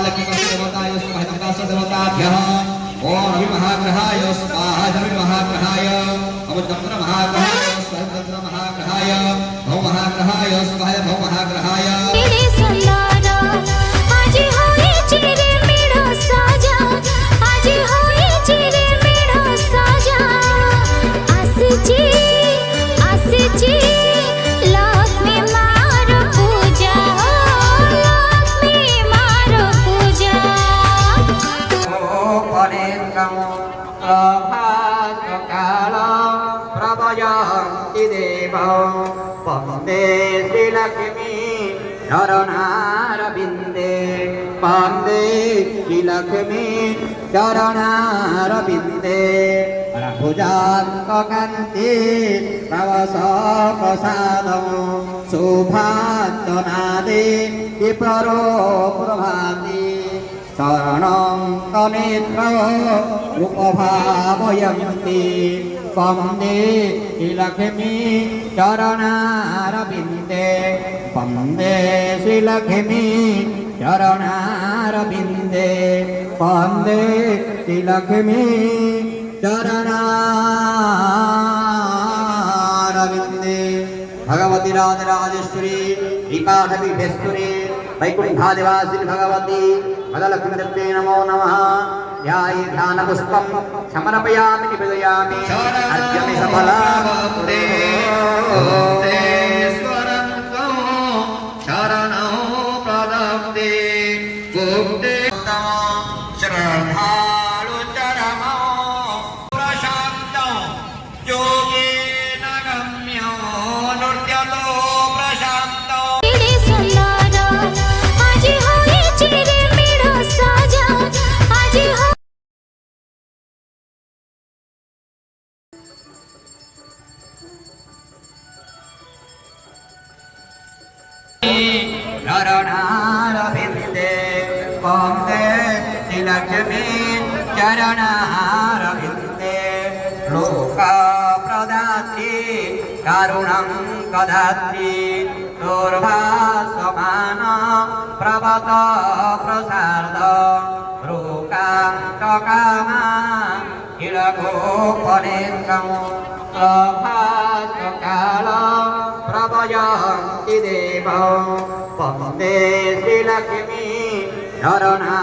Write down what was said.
महालक्ष्मीदेवताय स्वाहा ओम रवि महाग्रहाय स्वाहा रवि महाग्रहाय अमुद्र महाग्रहाय स्वाहा महाग्रहाय भौ महाग्रहाय स्वाहा भौ महाग्रहाय वंदे श्रीलक्ष्मी चरणारविंदे वंदे श्रीलक्ष्मी चरणारविंदे भुजाङ्ककान्ति प्रवस प्रसादं शुभार्चनादि विप्रो प्रभाति शरणं तनेत्र उपभावयन्ति वंदे श्रीलक्ष्मी चरणारविंदे वंदे श्रीलक्ष्मी चरणारविंदे वंदे श्रीलक्ष्मी चरणारविंदे भगवती राजराजेश्वरी श्रीपाठपीठेश्वरी वैकुंठादिवासिनी भगवती वरलक्ष्मीदेव्यै नमो नमः। ध्याये ध्यानपुष्पं समर्पयामि निवेदयामि अर्घ्यमि सफलं स्वरन्तं शरणं प्रदत्ते गुप्ते श्रद्धालु चरमो प्रशान्तं योगेन गम्यो नृत्यतो प्रशान्तं चरणारविंदे वंदे श्रीलक्ष्मी चरणारविंदे लोकप्रदात्री करुणं कदात्री दुर्भासमान प्रवत प्रसाद रूकांतकामा किलगोपनेत्रं प्रभासकाल प्रभयन्ति देवौ वंदे श्रीलक्ष्मी चरणा